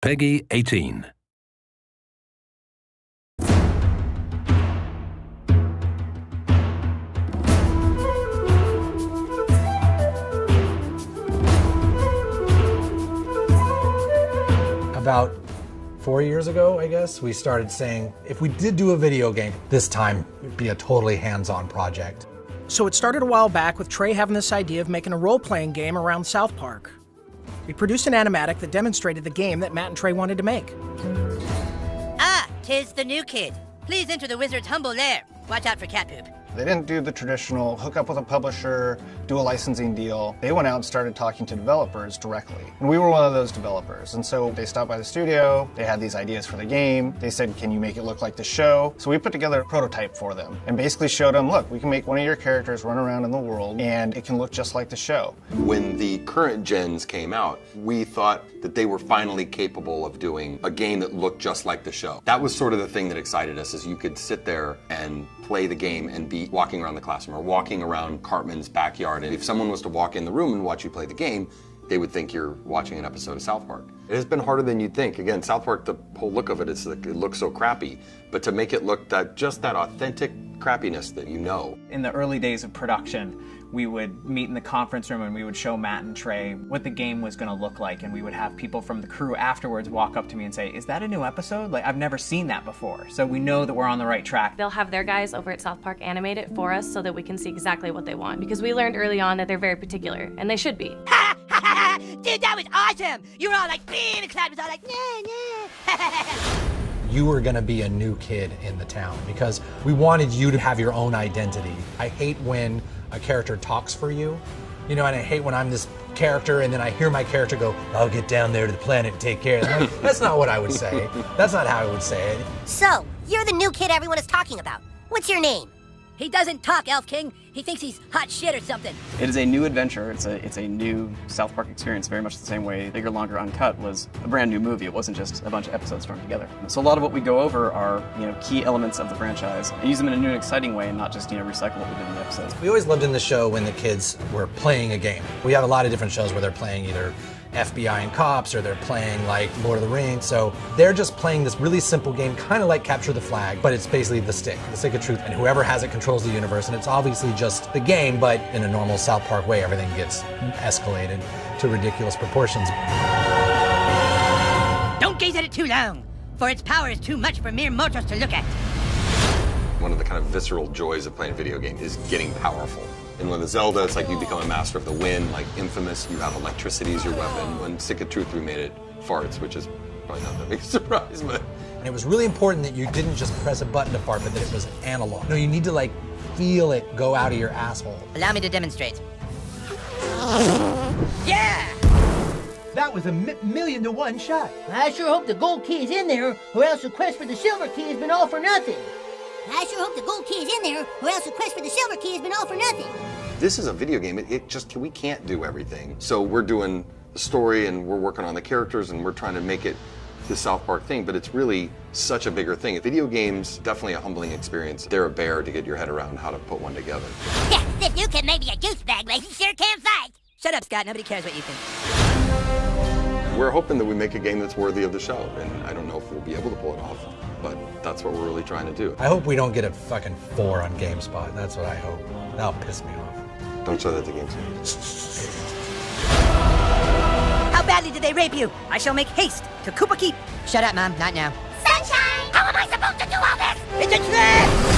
Peggy 18. About 4 years ago, I guess, we started saying, if we did do a video game, this time it'd be a totally hands-on project. So it started a while back with Trey having this idea of making a role-playing game around South Park. We produced an animatic that demonstrated the game that Matt and Trey wanted to make. Ah, 'tis the new kid. Please enter the wizard's humble lair. Watch out for cat poop. They didn't do the traditional hook up with a publisher, do a licensing deal. They went out and started talking to developers directly. And we were one of those developers. And so they stopped by the studio, they had these ideas for the game. They said, can you make it look like the show? So we put together a prototype for them and basically showed them, look, we can make one of your characters run around in the world and it can look just like the show. When the current gens came out, we thought that they were finally capable of doing a game that looked just like the show. That was sort of the thing that excited us, is you could sit there and play the game and be walking around the classroom or walking around Cartman's backyard. And if someone was to walk in the room and watch you play the game, they would think you're watching an episode of South Park. It has been harder than you'd think. Again, South Park, the whole look of it is like, it looks so crappy, but to make it look just that authentic crappiness that you know. In the early days of production, we would meet in the conference room and we would show Matt and Trey what the game was going to look like, and we would have people from the crew afterwards walk up to me and say, is that a new episode? Like, I've never seen that before. So we know that we're on the right track. They'll have their guys over at South Park animate it for us so that we can see exactly what they want, because we learned early on that they're very particular, and they should be. Dude, that was awesome! You were all like, being the crowd was all like, nah. You were gonna be a new kid in the town because we wanted you to have your own identity. I hate when a character talks for you, you know, and I hate when I'm this character and then I hear my character go, I'll get down there to the planet and take care of it. Like, that's not what I would say. That's not how I would say it. So, you're the new kid everyone is talking about. What's your name? He doesn't talk, Elf King. He thinks he's hot shit or something. It is a new adventure. It's a new South Park experience, very much the same way Bigger, Longer, Uncut was a brand new movie. It wasn't just a bunch of episodes thrown together. So a lot of what we go over are, key elements of the franchise and use them in a new and exciting way and not just, recycle what we did in the episodes. We always lived in the show when the kids were playing a game. We have a lot of different shows where they're playing either FBI and cops, or they're playing like Lord of the Rings. So they're just playing this really simple game, kind of like Capture the Flag, but it's basically the stick of truth. And whoever has it controls the universe. And it's obviously just the game, but in a normal South Park way, everything gets escalated to ridiculous proportions. Don't gaze at it too long, for its power is too much for mere mortals to look at. One of the kind of visceral joys of playing a video game is getting powerful. And when the Zelda, it's like you become a master of the wind, like Infamous, you have electricity as your weapon. When Stick of Truth, we made it farts, which is probably not that big a surprise, but. And it was really important that you didn't just press a button to fart, but that it was analog. No, you need to feel it go out of your asshole. Allow me to demonstrate. Yeah! That was a million to one shot. I sure hope the gold key is in there, or else the quest for the silver key has been all for nothing. I sure hope the gold key is in there, or else the quest for the silver key has been all for nothing. This is a video game. We can't do everything. So we're doing the story and we're working on the characters and we're trying to make it the South Park thing, but it's really such a bigger thing. Video games, definitely a humbling experience. They're a bear to get your head around how to put one together. Yeah, this new kid may be a douchebag, but he sure can fight. Shut up, Scott. Nobody cares what you think. We're hoping that we make a game that's worthy of the show, and I don't know if we'll be able to pull it off, but that's what we're really trying to do. I hope we don't get a fucking 4 on GameSpot. That's what I hope. That'll piss me off. Don't show that to GameSpot. How badly did they rape you? I shall make haste to Koopa Keep. Shut up, Mom. Not now. Sunshine! How am I supposed to do all this? It's a trick!